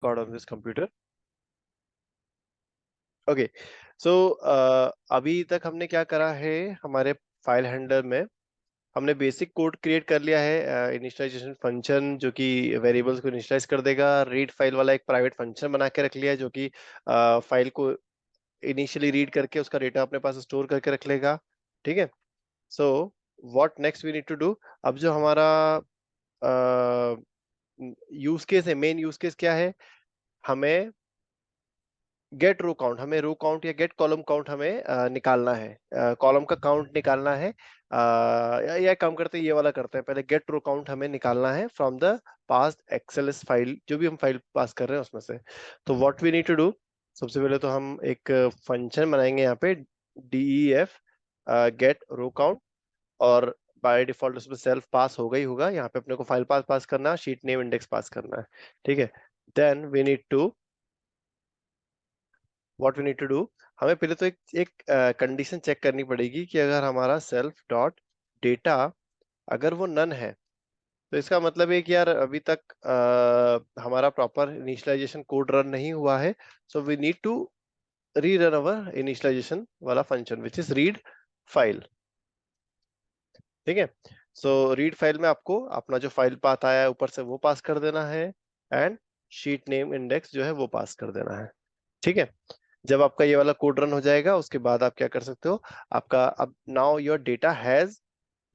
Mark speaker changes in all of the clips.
Speaker 1: record on this computer. Okay so अभी तक हमने क्या करा है, हमारे फाइल हैंडलर में हमने बेसिक कोड क्रिएट कर लिया है, इनिशियलाइजेशन फंक्शन जो कि वेरिएबल्स को इनिशियलाइज कर देगा, रीड फाइल वाला एक प्राइवेट फंक्शन बना के रख लिया है जो कि फाइल को इनिशियली रीड करके उसका डेटा अपने पास स्टोर करके रख लेगा। ठीक है, so what next we need to do. अब जो हमारा यूज केस है, मेन यूज केस क्या है, हमें गेट रो काउंट, हमें रो काउंट या गेट कॉलम काउंट हमें निकालना है, कॉलम का काउंट निकालना है। या काम करते हैं, ये वाला करते हैं पहले, गेट रो काउंट हमें निकालना है from the past XLS file, जो भी हम फाइल पास कर रहे हैं उसमें से। तो what we need to do, सबसे पहले तो हम एक फंक्शन बनाएंगे यहाँ पे, def गेट रो काउंट, और बाय डिफॉल्ट उसमें सेल्फ पास होगा ही होगा, यहाँ पे अपने को फाइल पास पास करना है, शीट नेम इंडेक्स पास करना है। ठीक है, then we need to what we need to do, हमें पहले तो एक कंडीशन चेक करनी पड़ेगी कि अगर हमारा सेल्फ डॉट डेटा अगर वो नन है, तो इसका मतलब है कि यार अभी तक हमारा प्रॉपर इनिशियलाइजेशन कोड रन नहीं हुआ है। So we need to rerun our initialization वाला function which is read file. ठीक है, सो रीड फाइल में आपको अपना जो फाइल पाथ आया है ऊपर से वो पास कर देना है, एंड शीट नेम इंडेक्स जो है वो पास कर देना है। ठीक है, जब आपका ये वाला कोड रन हो जाएगा उसके बाद आप क्या कर सकते हो, आपका अब now your data has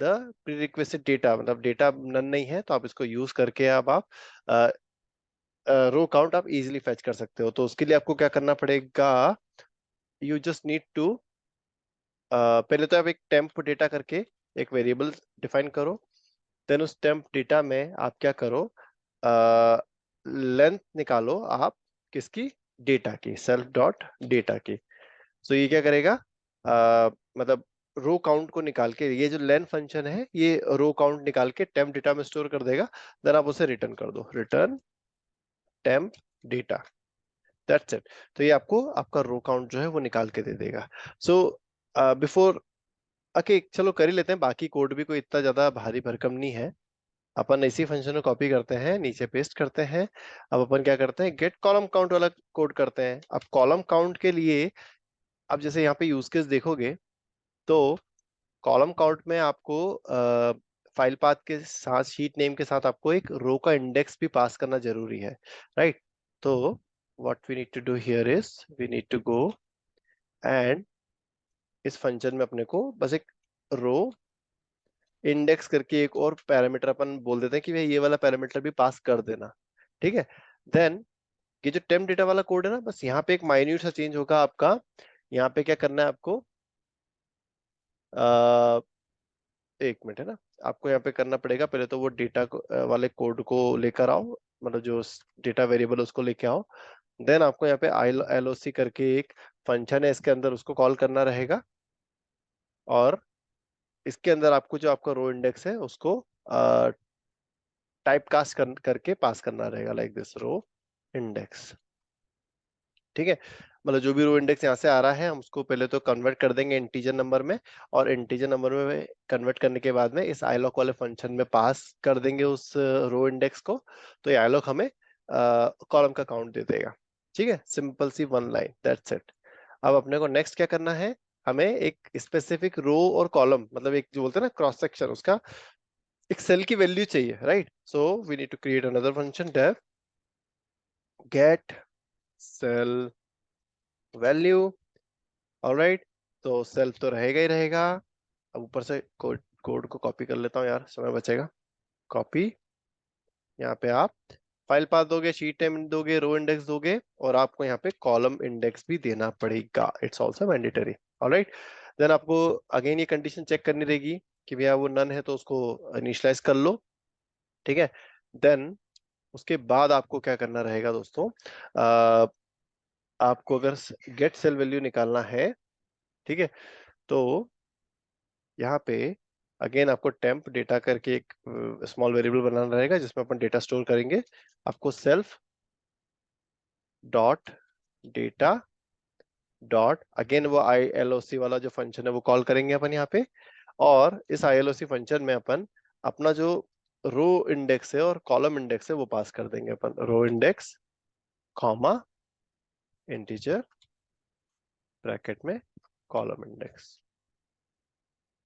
Speaker 1: the prerequisite data, मतलब डेटा नन नहीं है तो आप इसको यूज करके अब आप रो काउंट आप इजीली फेच कर सकते हो। तो उसके लिए आपको क्या करना पड़ेगा, यू जस्ट नीड टू पहले तो आप एक टेम्प डेटा करके एक वेरिएबल डिफाइन करो, देन उस टेम्प डेटा में आप क्या करो, लेंथ निकालो आप किसकी, डेटा की, सेल्फ डॉट डेटा की। सो ये क्या करेगा, मतलब रो काउंट को निकाल के, ये जो लेन फंक्शन है ये रो काउंट निकाल के टेम्प डेटा में स्टोर कर देगा, देन आप उसे रिटर्न कर दो, return temp data, that's it. तो ये आपको आपका रो काउंट जो है वो निकाल के दे देगा। सो बिफोर ओके चलो कर ही लेते हैं, बाकी कोड भी कोई इतना ज्यादा भारी भरकम नहीं है। अपन इसी फंक्शन को कॉपी करते हैं, नीचे पेस्ट करते हैं। अब अपन क्या करते हैं, गेट कॉलम काउंट वाला कोड करते हैं। अब कॉलम काउंट के लिए, अब जैसे यहाँ पे यूज केस देखोगे तो कॉलम काउंट में आपको फाइल पाथ के साथ, शीट नेम के साथ आपको एक रो का इंडेक्स भी पास करना जरूरी है, राइट। तो what we need to do here is we need to go and इस फंक्शन में अपने को बस एक रो इंडेक्स करके एक और पैरामीटर अपन बोल देते हैं कि भाई ये वाला पैरामीटर भी पास कर देना। ठीक है, देन ये जो टेम्प डेटा वाला कोड है ना, बस यहाँ पे एक माइन्यूट सा चेंज होगा आपका। यहाँ पे क्या करना है आपको, एक मिनट है ना, आपको यहाँ पे करना पड़ेगा, पहले तो वो डेटा वाले कोड को लेकर आओ, मतलब जो डेटा वेरिएबल उसको लेके आओ, देन आपको यहाँ पे LOC करके एक फंक्शन है, इसके अंदर उसको कॉल करना रहेगा, और इसके अंदर आपको जो आपका रो इंडेक्स है उसको टाइप कास्ट करके पास करना रहेगा, लाइक दिस रो इंडेक्स। ठीक है, मतलब जो भी रो इंडेक्स यहाँ से आ रहा है हम उसको पहले तो कन्वर्ट कर देंगे इंटीजर नंबर में, और इंटीजर नंबर में कन्वर्ट करने के बाद में इस iloc वाले फंक्शन में पास कर देंगे उस रो इंडेक्स को। तो ये iloc हमें कॉलम का काउंट दे देगा। ठीक है, सिंपल सी वन लाइन, दैट्स इट। अब अपने को नेक्स्ट क्या करना है, हमें एक स्पेसिफिक रो और कॉलम, मतलब एक जो बोलते हैं ना क्रॉस सेक्शन, उसका एक सेल की वैल्यू चाहिए, right. So we need to create another function, def get cell value. Alright, तो सेल्फ तो रहेगा ही रहेगा। अब ऊपर से कोड को कॉपी कर लेता हूँ यार, समय बचेगा। कॉपी, यहाँ पे आप फाइल पाथ दोगे, शीट नेम दोगे, रो इंडेक्स दोगे, और आपको यहाँ पे कॉलम इंडेक्स भी देना पड़ेगा, it's also mandatory. Alright, then आपको अगेन ये कंडीशन चेक करनी रहेगी कि भैया वो नन है तो उसको इनिशियलाइज कर लो। ठीक है, देन उसके बाद आपको क्या करना रहेगा दोस्तों, आपको अगर गेट सेल वैल्यू निकालना है, ठीक है, तो यहाँ पे अगेन आपको टेम्प डेटा करके एक स्मॉल वेरिएबल बनाना रहेगा जिसमें अपन डेटा स्टोर करेंगे। आपको self dot data dot again वो ILOC वाला जो फंक्शन है वो कॉल करेंगे अपन यहाँ पे, और इस ILOC फंक्शन में अपन अपना जो रो इंडेक्स है और कॉलम इंडेक्स है वो पास कर देंगे अपन, row index comma integer bracket में कॉलम इंडेक्स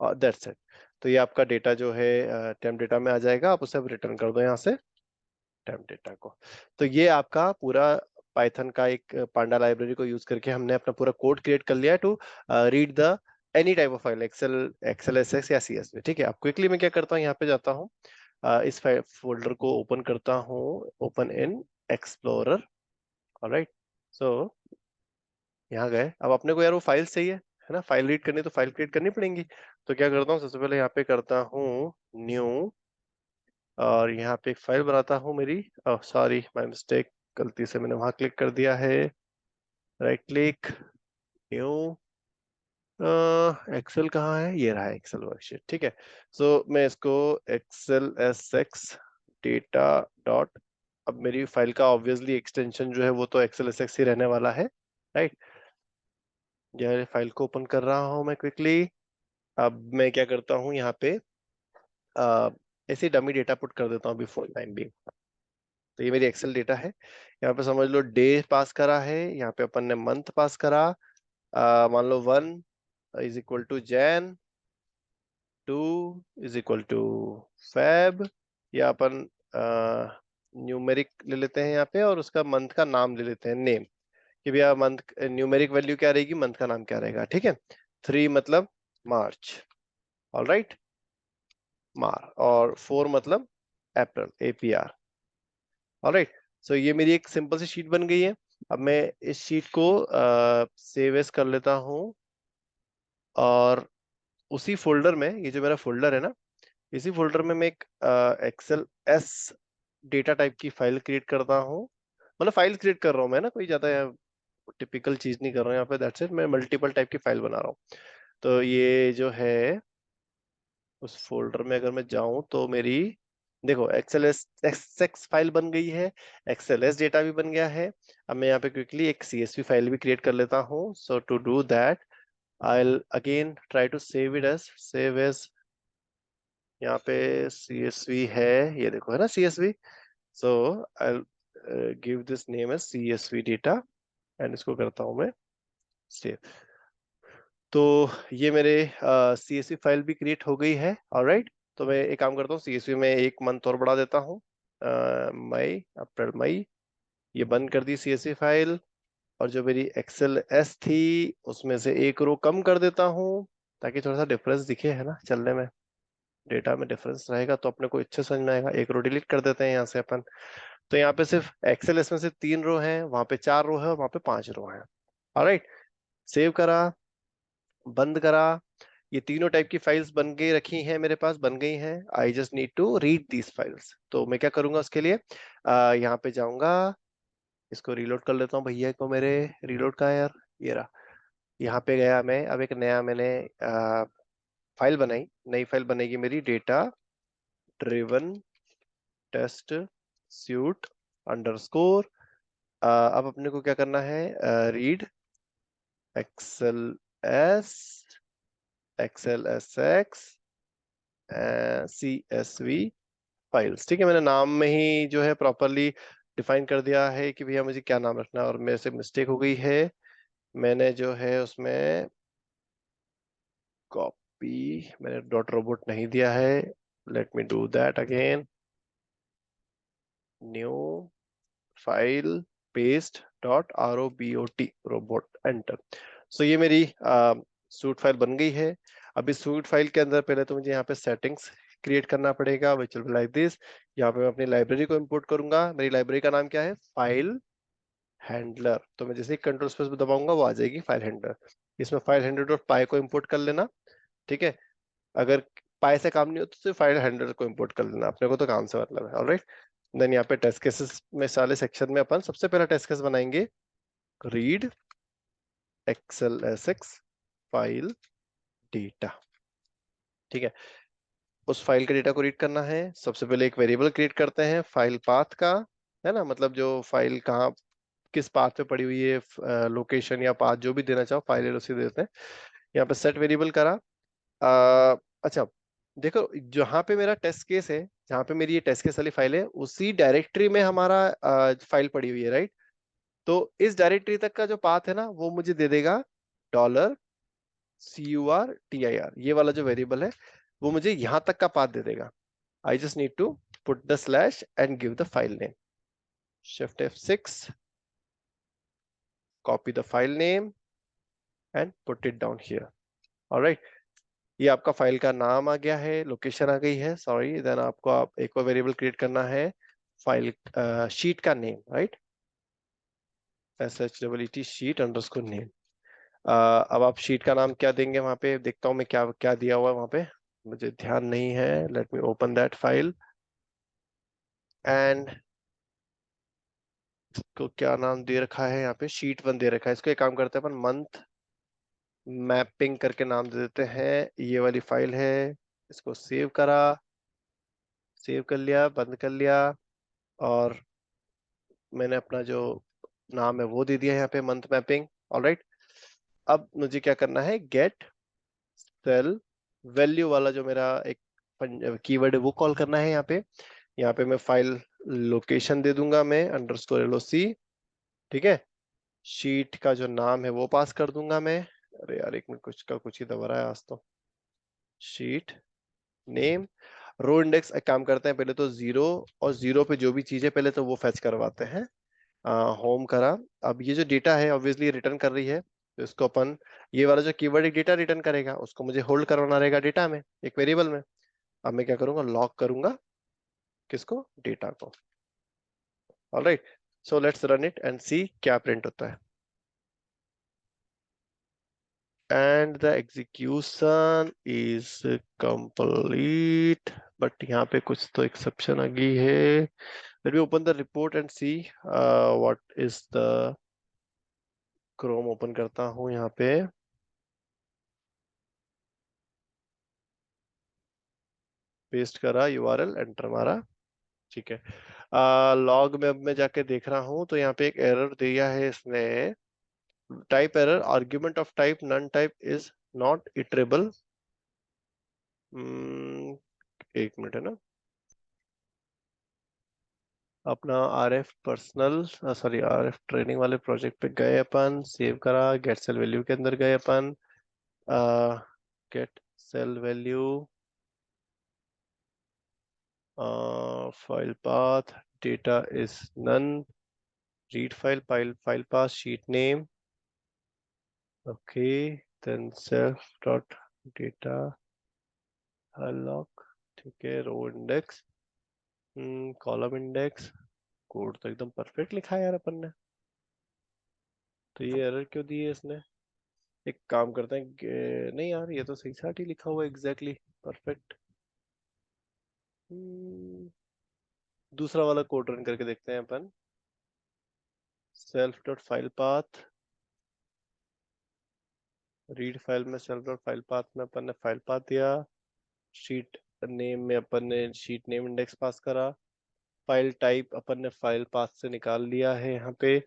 Speaker 1: और दैट्स इट। तो ये आपका डेटा जो है टेम्प डेटा में आ जाएगा, आप उसे रिटर्न कर दो यहाँ से टेम्प डेटा को। तो ये आपका पूरा पाइथन का एक पांडा लाइब्रेरी को यूज करके हमने अपना पूरा कोड क्रिएट कर लिया है to read the any type of file, excel SX या सीएसवी। ठीक है, अब क्विकली मैं क्या करता हूँ, यहाँ पे जाता हूँ, इस फोल्डर को ओपन करता हूँ, ओपन इन एक्सप्लोरर। ऑलराइट, सो यहाँ गए। अब अपने को यार वो फाइल चाहिए है ना, फाइल रीड करनी तो फाइल क्रिएट करनी पड़ेगी। तो क्या करता हूँ, सबसे पहले यहाँ पे करता हूँ न्यू, और यहाँ पे एक फाइल बनाता हूँ मेरी, सॉरी माय मिस्टेक, गलती से मैंने वहां क्लिक कर दिया है, राइट क्लिक, न्यू, एक्सेल कहाँ है, ये रहा एक्सेल वर्कशीट। ठीक है, सो मैं इसको excel S X data dot, अब मेरी फाइल का ऑब्वियसली एक्सटेंशन जो है वो तो एक्सेल एस एक्स ही रहने वाला है, राइट। यह फाइल को ओपन कर रहा हूँ मैं क्विकली। अब मैं क्या करता हूँ, यहाँ पे ऐसे डमी डेटा पुट कर देता हूँ बिफोर टाइम भी। तो ये मेरी एक्सेल डेटा है, यहाँ पे समझ लो डे पास करा है, यहाँ पे अपन ने मंथ पास करा, मान लो 1 is equal to Jan, 2 is equal to Feb, या अपन न्यूमेरिक ले लेते हैं यहाँ पे, और उसका मंथ का नाम ले लेते हैं नेम, कि भैया मंथ न्यूमेरिक वैल्यू क्या रहेगी, मंथ का नाम क्या रहेगा। ठीक है, 3 मतलब मार्च, ऑल राइट, मार, और 4 मतलब अप्रैल, APR। ऑलराइट, सो ये मेरी एक सिंपल सी शीट बन गई है। अब मैं इस शीट को सेव एज कर लेता हूँ, और उसी फोल्डर में, ये जो मेरा फोल्डर है ना, इसी फोल्डर में मैं एक एक्सेल एस डेटा टाइप की फाइल क्रिएट करता हूँ। मतलब फाइल क्रिएट कर रहा हूँ मैं ना, कोई ज्यादा टिपिकल चीज नहीं कर रहा हूँ यहाँ पे, दैट्स इट, मैं मल्टीपल टाइप की फाइल बना रहा हूँ। तो ये जो है उस फोल्डर में अगर मैं जाऊं तो मेरी देखो एक्सेल एक्स फाइल बन गई है, एक्सेल एस डेटा भी बन गया है। अब मैं यहाँ पे क्विकली एक CSV फाइल भी क्रिएट कर लेता हूँ। So to do that I will again try to save as, यहाँ पे CSV है, ये देखो है ना CSV। So I give this name as CSV data, and इसको करता हूँ मैं सेव। तो ये मेरे CSV फाइल भी क्रिएट हो गई है, ऑलराइट। तो मैं एक काम करता हूँ, CSV में एक मंथ और बढ़ा देता हूँ, मई, अप्रैल मई, ये बंद कर दी CSV फाइल। और जो मेरी एक्सेल एस थी उसमें से एक रो कम कर देता हूँ, ताकि थोड़ा सा डिफरेंस दिखे, है ना, चलने में डेटा में डिफरेंस रहेगा तो अपने को अच्छे समझ में आएगा। एक रो डिलीट कर देते हैं यहाँ से अपन। तो यहाँ पे सिर्फ एक्सेल एस में से 3 रो है, वहां पे 4 रो है, वहां पे 5 रो है। ऑलराइट, सेव करा, बंद करा, ये तीनों टाइप की फाइल्स बन के रखी हैं मेरे पास, बन गई हैं। I just need to read these files. तो मैं क्या करूंगा उसके लिए, यहाँ पे जाऊंगा, इसको रीलोड कर लेता हूँ भैया को, मेरे रीलोड का है यार, ये रहा। यहाँ पे गया मैं, अब एक नया मैंने फाइल बनाई, नई फाइल बनेगी मेरी, data driven test suite underscore. अब अपने को क्या करना है, read XL S, XL S X, CSV files. ठीक है, मैंने नाम में ही जो है प्रॉपरली डिफाइन कर दिया है कि भैया मुझे क्या नाम रखना है, और मेरे से मिस्टेक हो गई है, मैंने जो है उसमें कॉपी, मैंने डॉट रोबोट नहीं दिया है। Let me do that again, new file, paste dot ROBOT, robot, enter. So ये मेरी सूट फाइल बन गई है। अब इस सूट फाइल के अंदर पहले तो मुझे यहाँ पे सेटिंग्स क्रिएट करना पड़ेगा, which will be like this. यहाँ पे मैं अपनी लाइब्रेरी को इंपोर्ट करूंगा। मेरी लाइब्रेरी का नाम क्या है, फाइल हैंडलर। तो मैं जैसे ही कंट्रोल स्पेस दबाऊंगा वो आ जाएगी फाइल हैंडलर। इसमें फाइल हैंडलर डॉट पाई को इंपोर्ट कर लेना। ठीक है, अगर पाई से काम नहीं हो तो सिर्फ फाइल हैंडलर को इंपोर्ट कर लेना, अपने को तो काम से मतलब है। ऑलराइट, देन यहाँ पे टेस्ट केसेस में साले सेक्शन में अपन सबसे पहला टेस्ट केस बनाएंगे, read XL S X file data. ठीक है, उस फाइल के डेटा को रीड करना है। सबसे पहले एक वेरिएबल क्रिएट करते हैं फाइल पाथ का, है ना, मतलब जो फाइल कहाँ किस पाथ पे पड़ी हुई है, लोकेशन या पाथ जो भी देना चाहो, फाइल उसी देते हैं। यहाँ पे सेट वेरिएबल करा। अच्छा देखो, जहाँ पे मेरा टेस्ट केस है, जहाँ पे मेरी ये टेस्ट केस वाली फाइल है, उसी डायरेक्टरी में हमारा फाइल पड़ी हुई है, राइट। तो इस डायरेक्टरी तक का जो पाथ है ना वो मुझे दे देगा $CURTIR, ये वाला जो वेरिएबल है वो मुझे यहां तक का पाथ दे देगा. I just need to put the slash and give the file name. Shift F6, copy the file name and put it down here. All right. ये आपका फाइल का नाम आ गया है, लोकेशन आ गई है, सॉरी. देन आपको एक और वेरिएबल क्रिएट करना है, फाइल शीट का name, right. SHEET sheet underscore name. अब आप शीट का नाम क्या देंगे वहां पे, देखता हूँ मैं क्या क्या दिया हुआ है वहां पे, मुझे ध्यान नहीं है. Let me open that file and इसको क्या नाम दे रखा है, यहाँ पे शीट 1 दे रखा है. इसको एक काम करते हैं अपन, मंथ मैपिंग करके नाम दे देते हैं. ये वाली फाइल है, इसको सेव करा, सेव कर लिया, बंद कर लिया, और मैंने अपना जो नाम है वो दे दिया यहाँ पे, मंथ मैपिंग. ऑलराइट. अब मुझे क्या करना है, गेट सेल वैल्यू वाला जो मेरा एक कीवर्ड है वो कॉल करना है यहाँ पे. यहाँ पे मैं फाइल लोकेशन दे दूंगा, मैं _LOC. ठीक है. शीट का जो नाम है वो पास कर दूंगा मैं. अरे यार एक मिनट, कुछ का कुछ ही दबा रहा है आज तो. Sheet name, row index. एक काम करते हैं, पहले तो 0 और 0 पे जो भी चीज है पहले तो वो फेच करवाते हैं. होम करा. अब ये जो डेटा है ऑब्वियसली रिटर्न कर रही है, तो इसको अपन, ये वाला जो कीवर्ड एक डेटा रिटर्न करेगा उसको मुझे होल्ड करवाना रहेगा डेटा में, एक वेरिएबल में. अब मैं क्या करूंगा, लॉक करूंगा किसको, डेटा को. Alright. So let's run it and see क्या प्रिंट होता है. And the execution is complete. But यहाँ पे कुछ तो एक्सेप्शन आ गई है. Let me open the report and see what is the. Chrome open करता हूँ यहाँ पे. पेस्ट करा, यूआरएल एंटर मारा. ठीक है. लॉग में अब मैं जाके देख रहा हूँ तो यहाँ पे एक एरर दिया है इसने. Type error, argument of type none type is not iterable. एक मिनट है ना. अपना RF personal, sorry RF training वाले प्रोजेक्ट पे गए अपन, सेव करा, गेट सेल वैल्यू के अंदर गए अपन. Get cell value, file path, data is none, read file path, sheet name. Okay. Then self dot data lock. ठीक है. Row index, column index. Code तो एकदम परफेक्ट लिखा है यार अपन ने. तो ये एरर क्यों दी है इसने. एक काम करते हैं नहीं यार, ये तो सही साट ही लिखा हुआ है, एग्जैक्टली परफेक्ट. दूसरा वाला कोड रन करके देखते हैं अपन. Self dot file path, read file में सेल्फ डॉट फाइल पाथ में अपन ने फाइल पाथ दिया. शीट नेम में अपन ने शीट नेम इंडेक्स पास करा. फाइल टाइप अपन ने फाइल पाथ से निकाल लिया है यहाँ पे.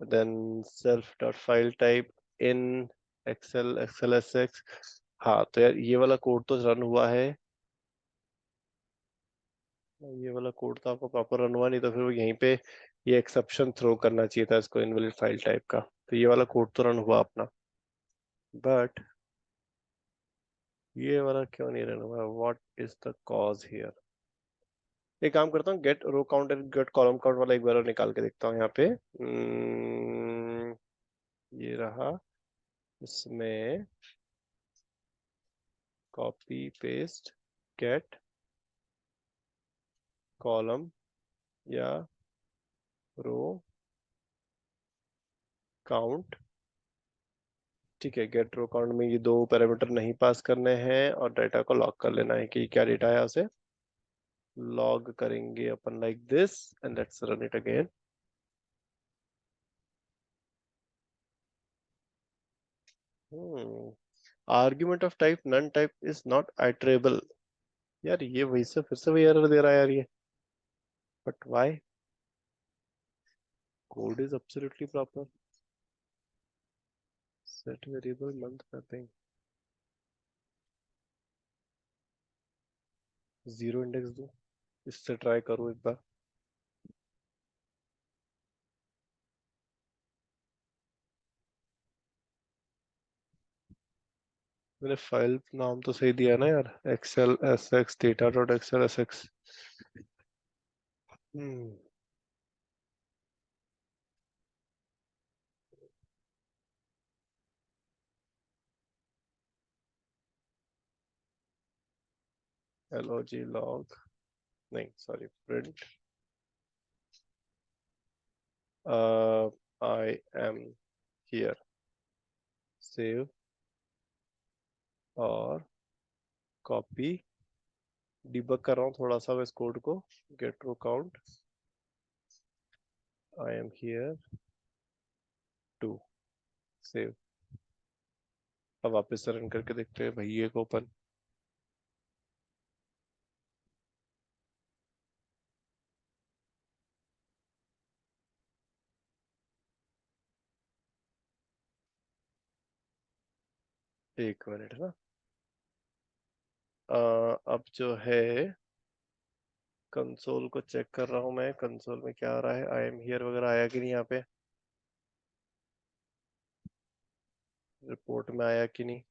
Speaker 1: Then self dot file type in Excel XLSX. हाँ तो यार ये वाला कोड तो रन हुआ है. ये वाला कोड तो आपको प्रॉपर रन हुआ नहीं, तो फिर वो यहीं पे ये एक्सेप्शन थ्रो करना चाहिए था इसको, इनवैलिड फाइल टाइप का. तो ये वाला कोड तो रन हुआ अपना, बट ये वाला क्यों नहीं रन हुआ, what is the cause here. एक काम करता हूँ, get row count and get column count वाला एक बार और निकाल के देखता हूँ यहाँ पे. ये रहा. इसमें कॉपी पेस्ट गेट कॉलम या रो काउंट. ठीक है. गेट रो काउंट में ये दो पैरामीटर नहीं पास करने हैं और डाटा को लॉग कर लेना है कि क्या डेटा है. उसे लॉग करेंगे अपन like this and let's run it again. Argument of type none type is not iterable. यार ये वही से फिर से वही एरर दे रहा है यार ये. But why, code is absolutely proper. Set variable month mapping, zero index दूं, इससे ट्राई करूं एक बार. मैंने फाइल नाम तो सही दिया ना यार, excel S X data dot excel S X. L O G log, नहीं sorry, print I am here, save और कॉपी। डिबग कर रहा हूँ थोड़ा सा मैं इस कोड को। Get row count, I am here too, save. अब वापस से रन करके देखते हैं भाई ये को ओपन। एक मिनट ना, अब जो है कंसोल को चेक कर रहा हूँ मैं, कंसोल में क्या आ रहा है, आई एम हियर वगैरह आया कि नहीं यहाँ पे, रिपोर्ट में आया कि नहीं।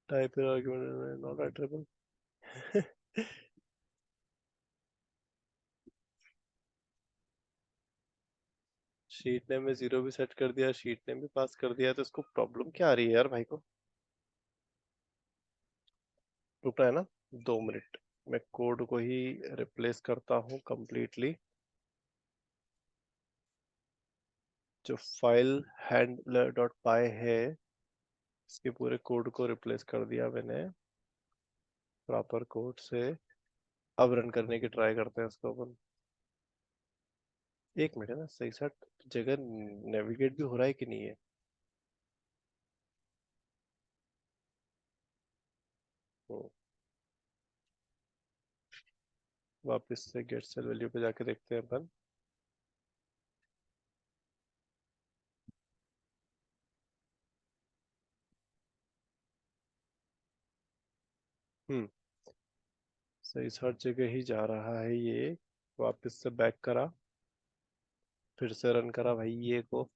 Speaker 1: Type argument not writable. Sheet name में 0 भी सेट कर दिया, शीट नेम भी पास कर दिया, तो इसको प्रॉब्लम क्या आ रही है यार भाई को। रुकना है ना 2 मिनट, मैं कोड को ही रिप्लेस करता हूँ कंप्लीटली। जो फाइल हैंडलर डॉट पाई है, इसके पूरे कोड को रिप्लेस कर दिया मैंने प्रॉपर कोड से। अब रन करने की ट्राई करते हैं इसको अपन। एक मिनट है ना, सही सा जगह नेविगेट भी हो रहा है कि नहीं है। तो वापस से गेट सेल वैल्यू पे जाके देखते हैं अपन। हम्म, सही सा जगह ही जा रहा है ये। वापस से बैक करा, फिर से रन करा भाई ये को,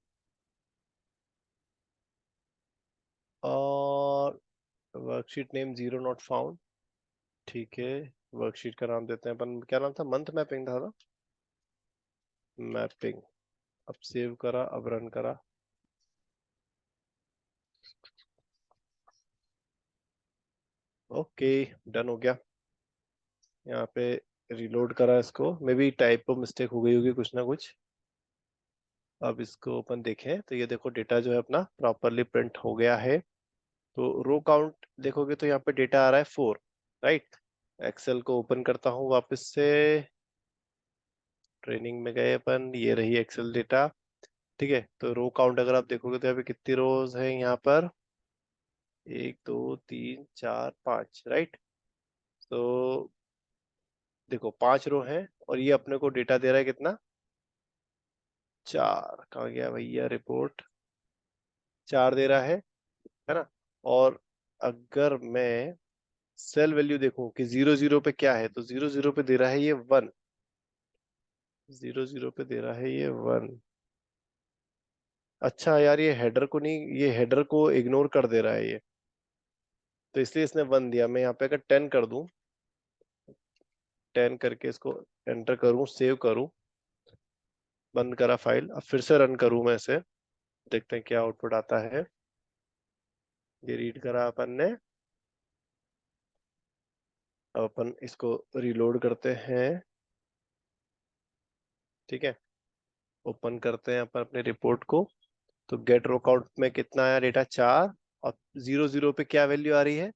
Speaker 1: और वर्कशीट नेम 0 नॉट फाउंड। ठीक है, वर्कशीट का नाम देते हैं अपन, क्या नाम था, मंथ मैपिंग था ना, मैपिंग। अब सेव करा, अब रन करा। ओके, डन हो गया। यहाँ पे रिलोड करा इसको, मे बी टाइप मिस्टेक हो गई होगी कुछ ना कुछ। अब इसको ओपन देखें तो ये देखो डेटा जो है अपना प्रॉपरली प्रिंट हो गया है। तो रो काउंट देखोगे तो यहाँ पे डेटा आ रहा है 4, राइट। एक्सेल को ओपन करता हूँ वापस से, ट्रेनिंग में गए अपन, ये रही एक्सेल डेटा। ठीक है, तो रो काउंट अगर आप देखोगे तो यहाँ पे कितनी रोज है यहाँ पर, 1 2 3 4 5, राइट। तो देखो 5 रो है, और ये अपने को डेटा दे रहा है कितना, 4। कहाँ गया भैया रिपोर्ट, 4 दे रहा है ना। और अगर मैं सेल वैल्यू देखूं कि 0 0 पे क्या है, तो 0 0 पे दे रहा है ये 1, 0 0 पे दे रहा है ये 1। अच्छा यार, ये हेडर को नहीं, ये हेडर को इग्नोर कर दे रहा है ये, तो इसलिए इसने 1 दिया। मैं यहाँ पे अगर 10 कर दूं, 10 करके इसको एंटर करूं, सेव करूं, बंद करा फाइल, अब फिर से रन करूं मैं इसे, देखते हैं क्या आउटपुट आता है। ये रीड करा अपन ने, अब अपन इसको रीलोड करते हैं। ठीक है, ओपन करते हैं अपन अपने रिपोर्ट को। तो गेट रो काउंट में कितना आया डेटा, 4। और 0 0 पे क्या वैल्यू आ रही है,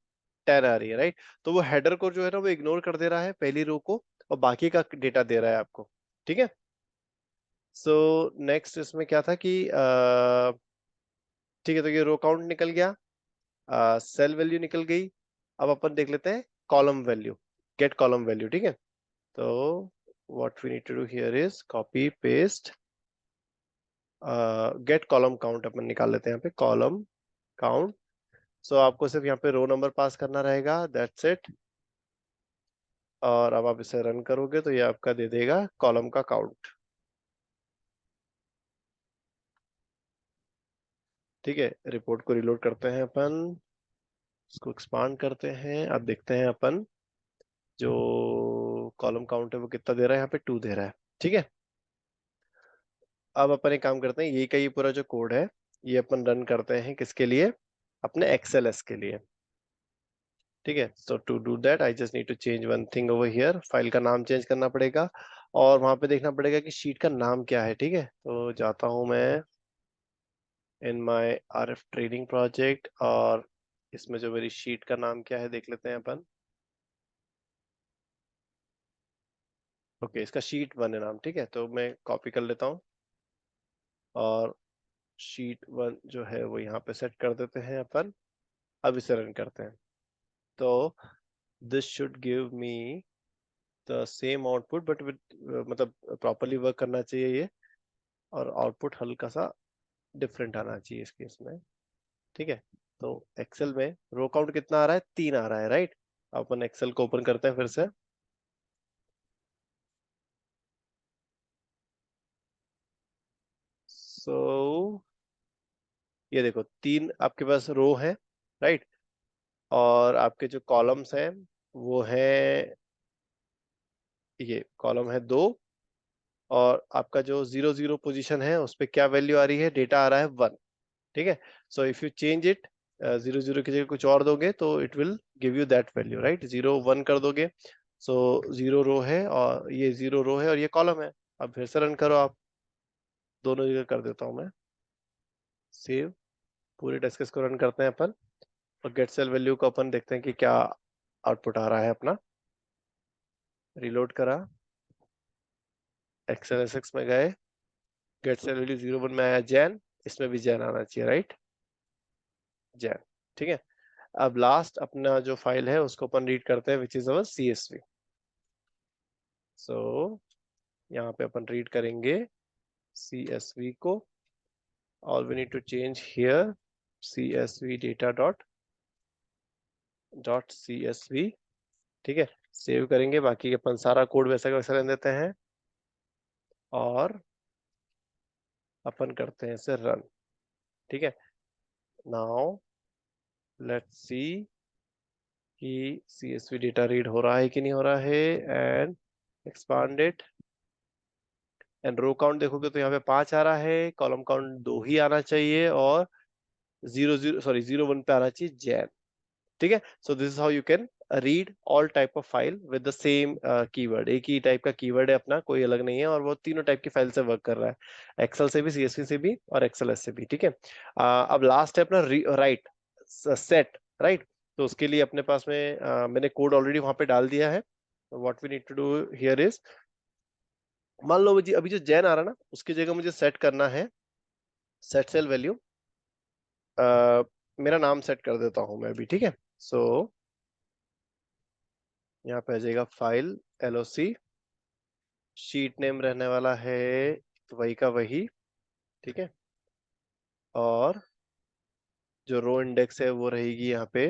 Speaker 1: 10 आ रही है, राइट। तो वो हेडर को जो है ना वो इग्नोर कर दे रहा है पहली रो को, और बाकी का डेटा दे रहा है आपको। ठीक है। सो नेक्स्ट इसमें क्या था कि ठीक है, तो ये रो काउंट निकल गया, सेल वैल्यू निकल गई। अब अपन देख लेते हैं column value, get column value. ठीक है, तो what we need to do here is copy paste, get column count अपन निकाल लेते हैं यहाँ पे, कॉलम काउंट। सो आपको सिर्फ यहाँ पे रो नंबर पास करना रहेगा, दैट्स इट। और अब आप इसे रन करोगे तो ये आपका दे देगा कॉलम का काउंट। ठीक है, रिपोर्ट को रिलोड करते हैं अपन, इसको एक्सपांड करते हैं। अब देखते हैं अपन जो कॉलम काउंट है वो कितना दे रहा है, यहाँ पे 2 दे रहा है। ठीक है, अब अपन एक काम करते हैं, ये का ये पूरा जो कोड है ये अपन रन करते हैं किसके लिए, अपने एक्सएलएस के लिए। ठीक है, so to do that I just need to change one thing over here, file का नाम चेंज करना पड़ेगा और वहां पे देखना पड़ेगा कि शीट का नाम क्या है। ठीक है, तो जाता हूं मैं in my RF training project और इसमें जो मेरी शीट का नाम क्या है देख लेते हैं अपन। ओके, इसका शीट 1 है नाम। ठीक है, तो मैं कॉपी कर लेता हूँ और शीट 1 जो है वो यहाँ पे सेट कर देते हैं अपन। अब इसे रन करते हैं तो this should give me the same output but with मतलब प्रॉपरली वर्क करना चाहिए ये, और आउटपुट हल्का सा डिफरेंट आना चाहिए इस केस में। ठीक है, तो एक्सेल में रो काउंट कितना आ रहा है, 3 आ रहा है, राइट। अपन एक्सेल को ओपन करते हैं फिर से। सो ये देखो 3 आपके पास रो है, राइट, और आपके जो कॉलम्स हैं वो है, ये कॉलम है 2, और आपका जो 0 0 पोजीशन है उस पे क्या वैल्यू आ रही है, डेटा आ रहा है 1। ठीक है, so if you change it 0 0 की जगह कुछ और दोगे तो it will give you that value, right. 0 1 कर दोगे, सो 0 रो है और ये 0 रो है और ये कॉलम है। अब फिर से रन करो आप, दोनों जगह कर देता हूं मैं सेव। पूरे डेस्क को रन करते हैं अपन और गेट सेल वैल्यू को अपन देखते हैं कि क्या आउटपुट आ रहा है अपना। रिलोड करा, एक्सएलएसएक्स में गए, गेट सेल वैल्यू 0 1 में आया जैन, इसमें भी जैन आना चाहिए, राइट, जैन। ठीक है, अब लास्ट अपना जो फाइल है उसको अपन रीड करते हैं विच इज अवर सीएसवी। सो यहाँ पे अपन रीड करेंगे CSV को, all we need to change here CSV data dot CSV। ठीक है, सेव करेंगे, बाकी अपन सारा कोड वैसा का वैसा रहने देते हैं और अपन करते हैं इसे रन। ठीक है, नाउ लेट्स सी कि CSV डेटा रीड हो रहा है कि नहीं हो रहा है, and expand it. And row count देखोगे तो यहाँ पे 5 आ रहा है, कॉलम काउंट 2 ही आना चाहिए और 0 1 पे आना चाहिए जैन। ठीक है, so this is how you can read all type of file with the same keyword. एक ही टाइप का कीवर्ड है अपना, कोई अलग नहीं है, और वो तीनों टाइप की फाइल से वर्क कर रहा है, एक्सेल से भी, CSV से भी और एक्सएलएस से भी। ठीक है, अब लास्ट है अपना राइट सेट, राइट। तो उसके लिए अपने पास में मैंने कोड ऑलरेडी वहां पे डाल दिया है। What we need to do here is, मान लो मुझे अभी जो जैन आ रहा है ना उसकी जगह मुझे सेट करना है सेट सेल वैल्यू, मेरा नाम सेट कर देता हूं मैं अभी। ठीक है, सो यहाँ पे आ जाएगा फाइल LOC, शीट नेम रहने वाला है वही का वही। ठीक है, और जो रो इंडेक्स है वो रहेगी यहाँ पे,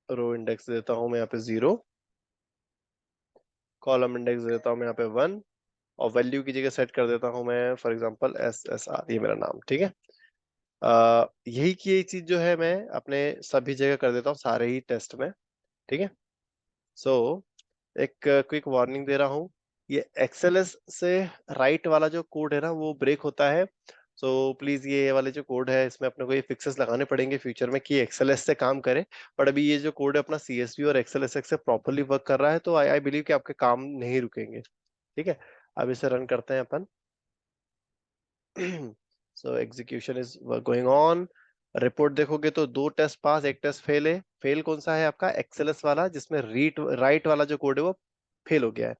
Speaker 1: रो इंडेक्स देता हूँ मैं यहाँ पे 0, कॉलम इंडेक्स देता हूँ मैं यहाँ पे 1, और वैल्यू की जगह सेट कर देता हूँ मैं फॉर एग्जांपल SSR, ये मेरा नाम। ठीक है, यही की यही चीज जो है मैं अपने सभी जगह कर देता हूँ सारे ही टेस्ट में। ठीक है, सो एक क्विक वार्निंग दे रहा हूँ, ये एक्सएलएस से राइट वाला जो कोड है ना वो ब्रेक होता है। सो प्लीज ये वाले जो कोड है इसमें अपने को ये फिक्सेस लगाने पड़ेंगे फ्यूचर में कि एक्सएलएस से काम करे। बट अभी ये जो कोड है अपना CSV और एक्सएलएसएक्स से प्रॉपरली वर्क कर रहा है, तो आई आई बिलीव कि आपके काम नहीं रुकेंगे। ठीक है, अब इसे रन करते हैं अपन। So execution is going on. Report देखोगे तो 2 टेस्ट पास, 1 टेस्ट फेल है। फेल कौन सा है आपका, एक्सएलएस वाला जिसमें रीड राइट वाला जो कोड है वो फेल हो गया है,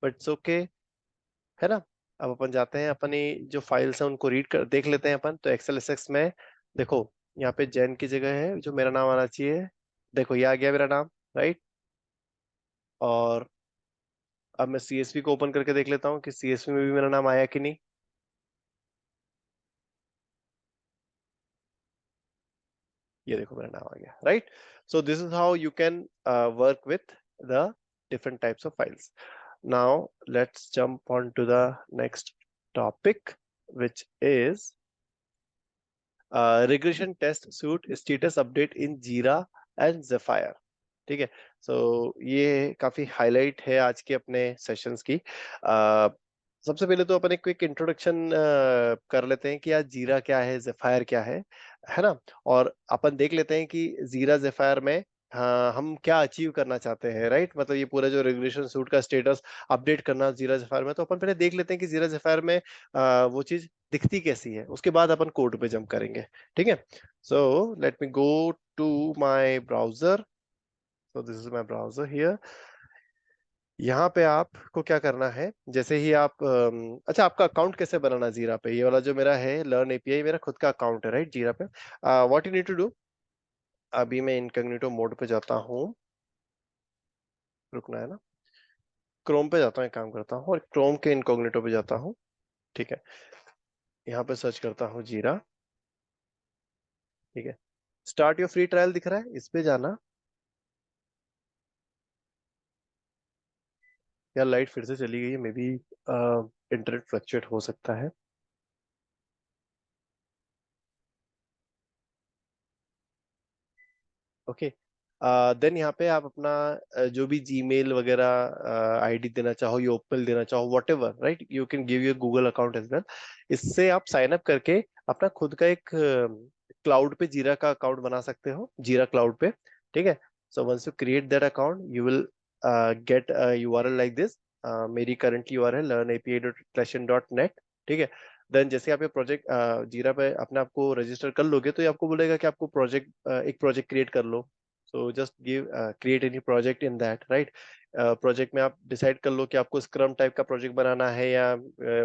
Speaker 1: बट इट्स ओके, है ना। अब अपन जाते हैं अपनी जो फाइल्स हैं उनको रीड कर देख लेते हैं अपन। तो एक्सएलएसएक्स में देखो यहाँ पे जैन की जगह है जो मेरा नाम आना चाहिए, देखो ये आ गया मेरा नाम, राइट। और अब मैं CSV को ओपन करके देख लेता हूँ कि CSV में भी मेरा नाम आया कि नहीं। ये देखो मेरा नाम आ गया, right? So this is how you can work with the different types of files. Now let's jump on to the next topic, which is regression test suite status update in Jira and Zephyr. ठीक है, सो ये काफी highlight है आज के अपने sessions की. सबसे पहले तो अपन एक क्विक इंट्रोडक्शन कर लेते हैं कि आज जीरा क्या है, जेफायर क्या है ना? और अपन देख लेते हैं कि जीरा जेफायर में हम क्या अचीव करना चाहते हैं, राइट? मतलब ये पूरा जो रेगुलेशन सूट का स्टेटस अपडेट करना जीरा जेफायर में, तो अपन पहले देख लेते हैं कि जीरा जेफायर में वो चीज दिखती कैसी है, उसके बाद अपन कोड पे जंप करेंगे. ठीक है, so let me go to my browser. So this is my browser here. यहाँ पे आपको क्या करना है, जैसे ही आप अच्छा, आपका अकाउंट कैसे बनाना जीरा पे? ये वाला जो मेरा है लर्न एपीआई, मेरा खुद का अकाउंट है, राइट? जीरा पे what you need to do, अभी मैं इनकॉग्निटो मोड पे जाता हूँ. रुकना है ना, क्रोम पे जाता हूँ, एक काम करता हूँ और क्रोम के इनकॉग्निटो पे जाता हूँ. ठीक है, यहाँ पे सर्च करता हूँ जीरा. ठीक है, स्टार्ट योर फ्री ट्रायल दिख रहा है, इस पे जाना. यार लाइट फिर से चली गई है, मे बी इंटरनेट फ्लक्चुएट हो सकता है. ओके, देन यहाँ पे आप अपना जो भी जीमेल वगैरह आईडी देना चाहो, योपमेल देना चाहो, whatever, right? You can give your Google account as well. इससे आप साइन अप करके अपना खुद का एक क्लाउड पे जीरा का अकाउंट बना सकते हो, जीरा क्लाउड पे. ठीक है, so once you create that account you will get URL like this. मेरी करंट यूआरएल learnapi.atlassian.net. ठीक है, देन जैसे आप ये प्रोजेक्ट जीरा पे अपने आप को रजिस्टर कर लोगे, तो ये आपको बोलेगा कि आपको एक प्रोजेक्ट क्रिएट कर लो. So just give create any project in that, right? Project में आप डिसाइड कर लो कि आपको स्क्रम टाइप का प्रोजेक्ट बनाना है या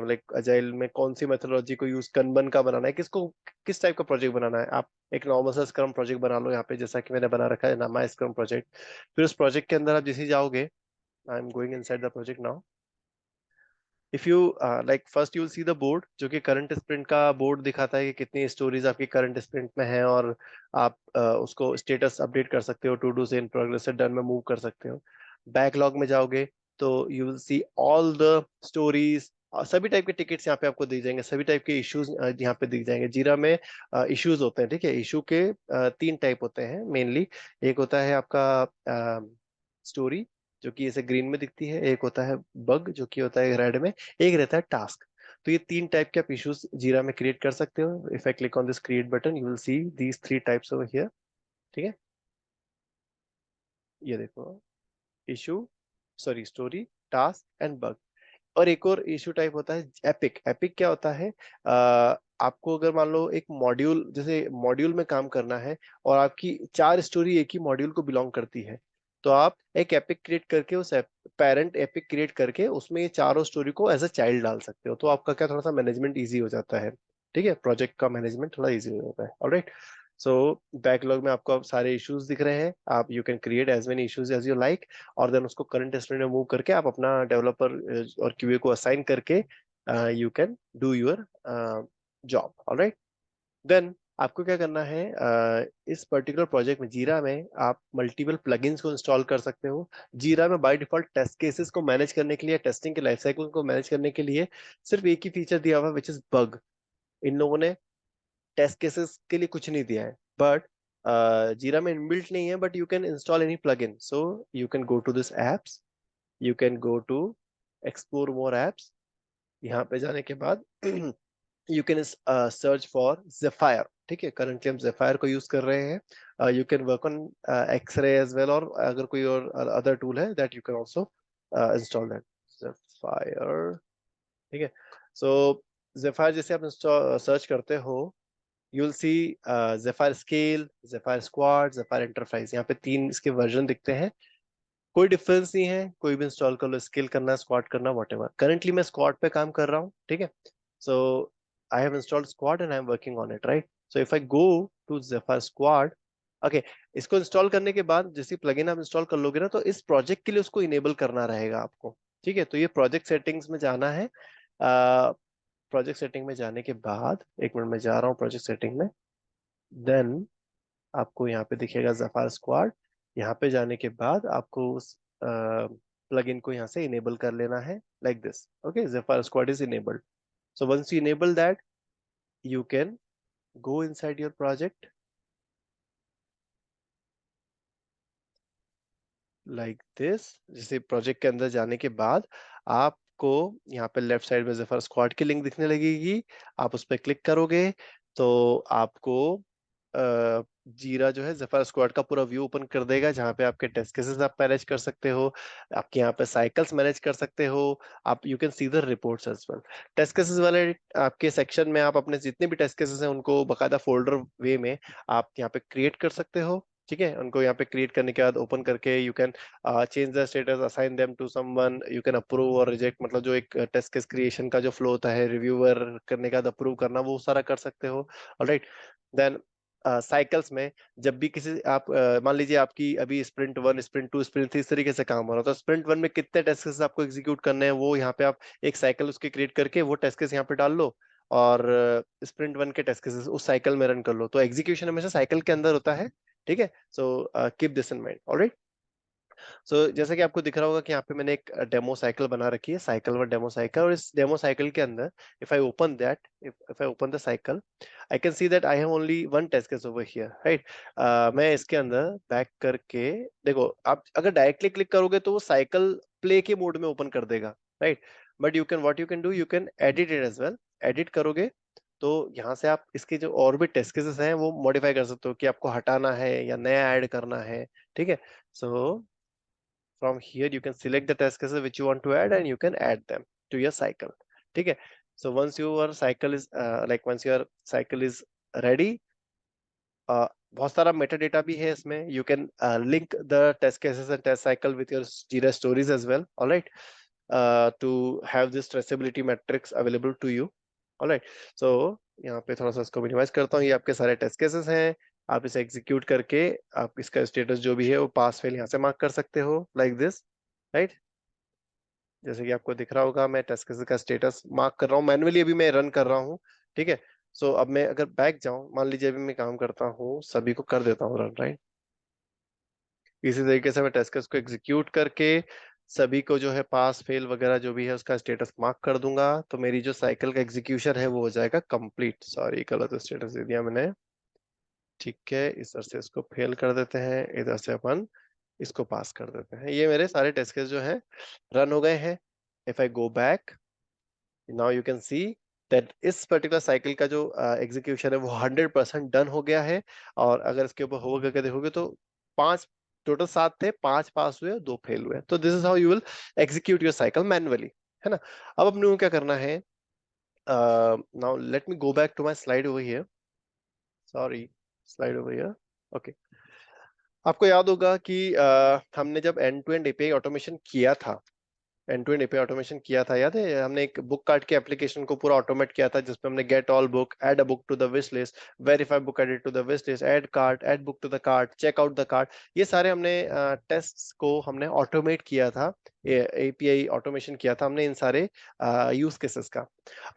Speaker 1: लाइक अजाइल में कौन सी मेथोडोलॉजी को यूज, कनबन का बनाना है, किस टाइप का प्रोजेक्ट बनाना है. आप एक नॉर्मल सा स्क्रम प्रोजेक्ट बना लो यहाँ पे, जैसा कि मैंने बना रखा है ना, माय स्क्रम प्रोजेक्ट. फिर उस प्रोजेक्ट के अंदर आप जैसे ही जाओगे, I am going inside the project now. If you like first you will see the board, जो कि करंट स्प्रिंट का बोर्ड दिखाता है कि कितनी स्टोरीज आपकी करंट स्प्रिंट में है, और आप उसको स्टेटस अपडेट कर सकते हो, टू डू से इन प्रोग्रेस से डन में मूव कर सकते हो. बैकलॉग में जाओगे तो you will see all the stories, सभी टाइप के टिकट्स यहाँ पे आपको दिख जाएंगे, सभी टाइप के इश्यूज यहाँ पे दिख जाएंगे. जीरा में इश्यूज होते हैं, ठीक है? इशू के तीन टाइप होते हैं मेनली. एक होता है आपका स्टोरी, जो कि ऐसे ग्रीन में दिखती है. एक होता है बग, जो कि होता है रेड में. एक रहता है टास्क. तो ये तीन टाइप के आप इश्यूज जीरा में क्रिएट कर सकते हो. If I click on this create button you will see these three types over here. ठीक है, ये देखो, issue, sorry, story, task and bug. और एक और इशू टाइप होता है एपिक. एपिक क्या होता है? आपको अगर मान लो एक मॉड्यूल, जैसे मॉड्यूल में काम करना है और आपकी चार स्टोरी एक ही मॉड्यूल को बिलोंग करती है, तो आप एक एपिक क्रिएट करके, उस पेरेंट एपिक क्रिएट करके उसमें ये चारों स्टोरी को एज अ चाइल्ड डाल सकते हो. तो आपका क्या, थोड़ा सा मैनेजमेंट इजी हो जाता है. ठीक है, प्रोजेक्ट का मैनेजमेंट थोड़ा इजी हो जाता है. ऑलराइट, सो बैकलॉग में आपको अब सारे इश्यूज दिख रहे हैं. आप you can create as many issues as you like, और देन उसको करंट स्टोरी में मूव करके आप अपना डेवलपर और क्यूए को असाइन करके you can do your job. Alright, then आपको क्या करना है, इस पर्टिकुलर प्रोजेक्ट में जीरा में आप मल्टीपल प्लगइन्स को इंस्टॉल कर सकते हो. जीरा में बाय डिफॉल्ट टेस्ट केसेस को मैनेज करने के लिए, टेस्टिंग के लाइफ साइकिल को मैनेज करने के लिए सिर्फ एक ही फीचर दिया हुआ है, विच इज बग. इन लोगों ने टेस्ट केसेस के लिए कुछ नहीं दिया है, बट जीरा में इनबिल्ट नहीं है. But you can install any plugin. So you can go to this apps, you can go to explore more apps. यहाँ पे जाने के बाद you can search for Zephyr. ठीक है, करंटली हम Zephyr को यूज कर रहे हैं. You can work on Xray as well, और अगर कोई और अदर टूल है that you can also install that Zephyr. ठीक है, सो Zephyr जैसे आप सर्च करते हो, you will see Zephyr scale, Zephyr squad, Zephyr enterprise. यहाँ पे तीन इसके वर्जन दिखते हैं. कोई डिफरेंस नहीं है, कोई भी इंस्टॉल कर लो, स्केल करना, स्क्वाड करना, वॉटेवर. करंटली मैं स्क्वाड पे काम कर रहा हूँ. ठीक है, so I have installed squad and I am working on it, right? So if I go to Zephyr squad, okay, इसको इंस्टॉल करने के बाद जैसे प्लगइन आप इंस्टॉल कर लोगे ना, तो इस प्रोजेक्ट के लिए उसको इनेबल करना रहेगा आपको. ठीक है, तो ये प्रोजेक्ट सेटिंग्स में जाना है. प्रोजेक्ट सेटिंग में जाने के बाद, एक मिनट में जा रहा हूँ प्रोजेक्ट सेटिंग में. देन आपको यहाँ पे दिखेगा ज़ेफायर स्क्वाड। यहाँ पे जाने के बाद आपको उस प्लगइन को यहाँ से इनेबल कर लेना है, like this. Okay, Zephyr squad is enabled. So once you enable that, you can go inside your project like this। जैसे प्रोजेक्ट के अंदर जाने के बाद आपको यहाँ पे लेफ्ट साइड में ज़ेफायर स्क्वाड की लिंक दिखने लगेगी। आप उस पर क्लिक करोगे तो आपको जीरा जो है ज़ेफायर स्क्वाड का पूरा व्यू ओपन कर देगा, जहाँ पे आपके टेस्ट केसेस आप मैनेज कर सकते हो, आपके यहाँ पे साइकिल्स मैनेज कर सकते हो, आप you can see the reports as well. Test cases वाले आपके सेक्शन में आप अपने जितने भी टेस्ट केसेस हैं उनको बकायदा फोल्डर वे में आप यहाँ पे क्रिएट कर सकते हो। ठीक है, उनको यहाँ पे क्रिएट करने के बाद ओपन करके you can change the status, assign them to someone, you can approve और रिजेक्ट, मतलब जो एक टेस्ट केस क्रिएशन का जो फ्लो होता है रिव्यूअर करने के बाद अप्रूव करना, वो सारा कर सकते हो। ऑलराइट, देन साइकिल्स में जब भी किसी आप मान लीजिए आपकी अभी स्प्रिंट 1, स्प्रिंट 2, स्प्रिंट 3 इस तरीके से काम हो रहा है, तो स्प्रिंट 1 में कितने टेस्ट केसेस आपको एग्जीक्यूट करने हैं वो यहाँ पे आप एक साइकिल उसके क्रिएट करके वो टेस्ट केस यहाँ पे डाल लो, और स्प्रिंट 1 के टेस्ट केसेस उस साइकिल में रन कर लो। तो एग्जीक्यूशन हमेशा साइकिल के अंदर होता है। ठीक है, so keep this in mind. Alright, so जैसा कि आपको दिख रहा होगा कि यहाँ पे मैंने एक डेमो साइकिल बना रखी है, साइकिल व डेमो साइकिल, और इस डेमो साइकिल के अंदर if I open that, if I open the cycle, I can see that I have only one test case over here, right. मैं इसके अंदर बैक करके देखो, आप अगर डायरेक्टली क्लिक करोगे तो वो साइकिल प्ले के मोड में ओपन कर देगा, right. But you can, what you can do, you can edit it as well. Edit करोगे तो यहाँ से आप इसके जो और भी टेस्ट केसेस हैं वो मॉडिफाई कर सकते हो कि आपको हटाना है या नया ऐड करना है। ठीक है, सो from here you can select the test cases which you want to add and you can add them to your cycle। ठीक है, so once your cycle is once your cycle is ready, बहुत सारा Meta data भी है इसमें, you can link the test cases and test cycle with your Jira stories as well, all right, to have this traceability metrics available to you। all right, so यहाँ पे थोड़ा सा इसको मिनिमाइज करता हूँ। ये आपके सारे टेस्ट केसेस हैं, आप इसे एग्जीक्यूट करके आप इसका स्टेटस जो भी है वो पास फेल यहाँ से मार्क कर सकते हो, लाइक दिस, राइट। जैसे कि आपको दिख रहा होगा मैं टेस्ट केसेस का स्टेटस मार्क कर रहा हूँ मैन्युअली, अभी मैं रन कर रहा हूँ। ठीक है, सो अब मैं अगर बैक जाऊं, मान लीजिए अभी मैं काम करता हूँ, सभी को कर देता हूँ रन, राइट। इसी तरीके से मैं टेस्ट केस को एग्जीक्यूट करके सभी को जो है पास फेल वगैरह जो भी है उसका स्टेटस मार्क कर दूंगा, तो मेरी जो साइकिल का एग्जीक्यूशन है वो हो जाएगा कंप्लीट। सॉरी, गलत स्टेटस दे दिया मैंने। ठीक है, इस तरह से इसको फेल कर देते हैं, इधर से अपन इसको पास कर देते हैं। ये मेरे सारे टेस्ट केस जो है रन हो गए हैं। If I go back, now you can see that इस पर्टिकुलर साइकिल का जो एग्जीक्यूशन है वो 100% डन हो गया है। और अगर इसके ऊपर हो करके देखोगे तो पांच, टोटल 7 थे, 5 पास हुए, 2 फेल हुए। तो this is how you will execute your cycle manually, है ना। अब अपने को क्या करना है, now let me go back to my slide over here. Sorry, slide over here. Okay, आपको याद होगा कि हमने जब end to end API automation किया था, end to end API automation किया था, याद है, हमने एक बुक कार्ड के एप्लीकेशन को पूरा ऑटोमेट किया था जिसमें हमने get all book, add a book to the wish list, verify book added to the wish list, add cart, add book to the cart, check out the cart. ये सारे हमने टेस्ट्स को हमने ऑटोमेट किया था, एपीआई ऑटोमेशन किया था हमने इन सारे यूज केसेस का।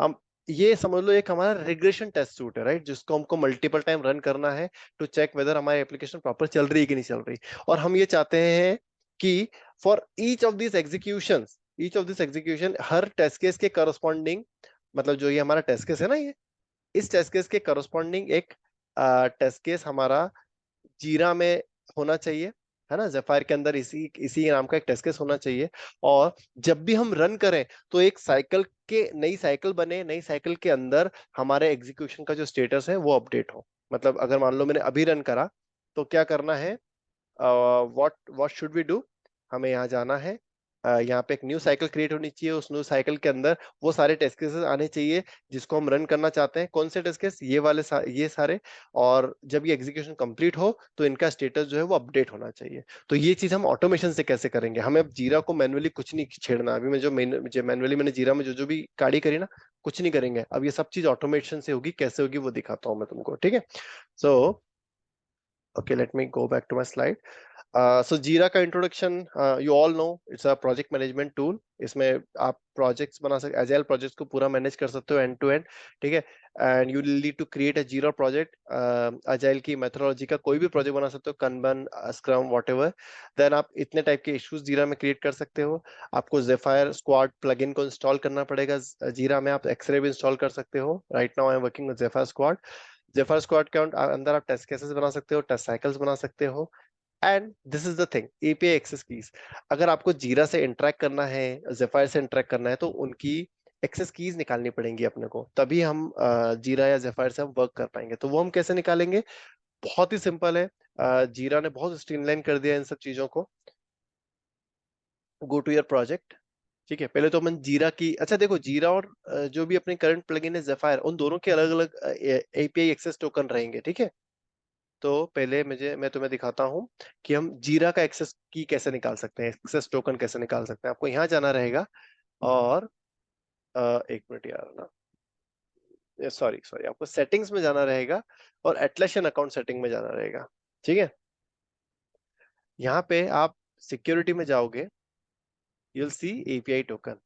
Speaker 1: हम ये समझ लो एक हमारा रिग्रेशन टेस्ट सूट है, राइट, जिसको हमको मल्टीपल टाइम रन करना है टू चेक वेदर हमारी एप्लीकेशन प्रॉपर चल रही है कि नहीं चल रही। और हम ये चाहते हैं कि for each of this execution हर टेस्ट केस के करस्पॉन्डिंग, मतलब जो ये हमारा टेस्ट केस है ना, ये इस टेस्ट केस के करस्पॉन्डिंग एक टेस्ट केस हमारा जीरा में होना चाहिए, है ना। ज़ेफायर के अंदर इसी इसी नाम का एक टेस्ट केस होना चाहिए। और जब भी हम रन करें तो एक साइकिल के, नई साइकिल बने, नई साइकिल के अंदर हमारे एग्जीक्यूशन का जो स्टेटस है वो अपडेट हो। मतलब अगर मान लो मैंने अभी रन करा तो क्या करना है, what what should we do, हमें यहाँ जाना है, यहाँ पे एक न्यू साइकिल क्रिएट होनी चाहिए, उस न्यू साइकिल के अंदर वो सारे टेस्ट केसेस आने चाहिए जिसको हम रन करना चाहते हैं। कौन से टेस्ट केस, ये वाले ये सारे। और जब ये एग्जीक्यूशन कंप्लीट हो तो इनका स्टेटस जो है वो अपडेट होना चाहिए। तो ये चीज हम ऑटोमेशन से कैसे करेंगे, हमें अब जीरा को मैन्युअली कुछ नहीं छेड़ना। अभी मैं जो मैन्युअली मैंने जीरा में जो जो भी काड़ी करी ना, कुछ नहीं करेंगे। अब ये सब चीज ऑटोमेशन से होगी, कैसे होगी वो दिखाता हूँ मैं तुमको। ठीक है, सो okay, let me go back to my slide। So जीरा का introduction, you all know it's a project management tool. इसमें आप प्रोजेक्ट्स बना सकते, एजाइल प्रोजेक्ट्स को पूरा मैनेज कर सकते हो एंड टू एंड। ठीक है, and you need to create a Jira project, agile की मेथोडोलॉजी का कोई भी प्रोजेक्ट बना सकते हो, kanban, स्क्रम, व्हाटएवर। देन आप इतने टाइप के इश्यूज जीरा में क्रिएट कर सकते हो। आपको जेफायर स्क्वाड प्लगइन को इंस्टॉल करना पड़ेगा जीरा में। आप एक्सरे भी इंस्टॉल कर सकते हो। Right now I am working with Zephyr squad. Zephyr squad के अंदर आप टेस्ट केसेस बना सकते हो, टेस्ट साइकिल्स बना सकते हो। And this is the thing, API access keys. अगर आपको जीरा से इंटरेक्ट करना है, जेफायर से इंटरेक्ट करना है, तो उनकी एक्सेस कीज निकालनी पड़ेंगी अपने को, तभी हम जीरा या जेफायर से हम वर्क कर पाएंगे। तो वो हम कैसे निकालेंगे? बहुत ही सिंपल है। जीरा ने बहुत स्ट्रीमलाइन कर दिया इन सब चीजों को। Go to your project. ठीक है, पहले तो हम जीरा की, अच्छा देखो, जीरा और जो भी अपने करंट प्लगइन है जेफायर, उन दोनों के अलग अलग एपीआई एक्सेस टोकन रहेंगे। ठीक है, तो पहले मैं तुम्हें दिखाता हूं कि हम जीरा का एक्सेस की कैसे निकाल सकते हैं, एक्सेस टोकन कैसे निकाल सकते हैं। आपको यहाँ जाना रहेगा और एक मिनट यार ना, सॉरी सॉरी, आपको सेटिंग्स में जाना रहेगा और एटलेशन अकाउंट सेटिंग में जाना रहेगा। ठीक है, यहाँ पे आप सिक्योरिटी में जाओगे, you'll see API token,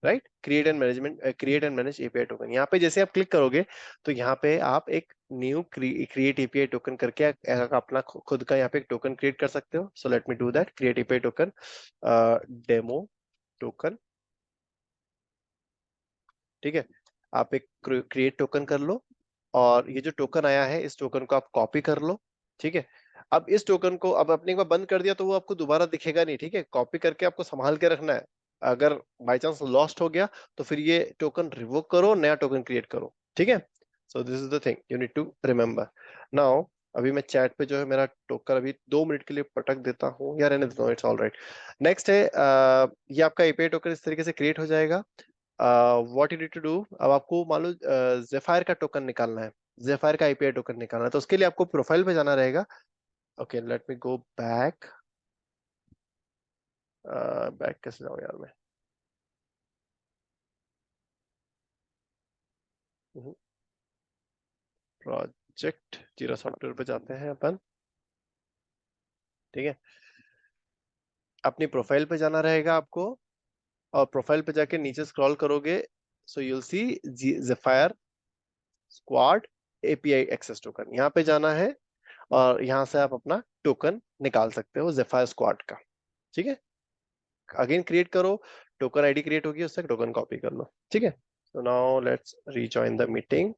Speaker 1: right, create and manage API token. यहाँ पे जैसे आप क्लिक करोगे तो यहाँ पे आप एक न्यू क्रिएट एपीआई टोकन करके अपना खुद का यहाँ पे एक टोकन क्रिएट कर सकते हो। सो let me do that, create API token, demo token. ठीक है, आप एक क्रिएट टोकन कर लो और ये जो टोकन आया है इस टोकन को आप कॉपी कर लो। ठीक है, अब इस टोकन को अब आपने एक बार बंद कर दिया तो वो आपको दोबारा दिखेगा नहीं। ठीक है, कॉपी करके आपको संभाल के रखना है। अगर बाई चांस लॉस्ट हो गया तो फिर ये टोकन रिवोक करो, नया टोकन क्रिएट करो। ठीक है, so this is the thing you need to remember. Now अभी मैं चैट पे जो है मेरा टोकन अभी 2 मिनट के लिए पटक देता हूँ यार, रहने देता हूँ, इट्स ऑल राइट। नेक्स्ट है ये आपका एपीआई टोकन इस तरीके से क्रिएट हो जाएगा। What you need to do, अब आपको मान लो जेफायर का टोकन निकालना है, जेफायर का आईपीआई टोकन निकालना है, तो उसके लिए आपको प्रोफाइल पे जाना रहेगा। Okay, late me go back. Back कैसे जाऊँ यार मैं? प्रोजेक्ट जीरा सॉफ्टवेयर पे जाते हैं अपन। ठीक है, अपनी प्रोफाइल पे जाना रहेगा आपको और प्रोफाइल पे जाके नीचे स्क्रॉल करोगे, so you'll see Zephyr squad API access token, यहाँ पे जाना है और यहाँ से आप अपना टोकन निकाल सकते हो जेफायर स्क्वाड का। ठीक है, अगेन क्रिएट करो, टोकन आईडी क्रिएट होगी, उससे टोकन कॉपी कर लो। ठीक है, so now let's rejoin the meeting.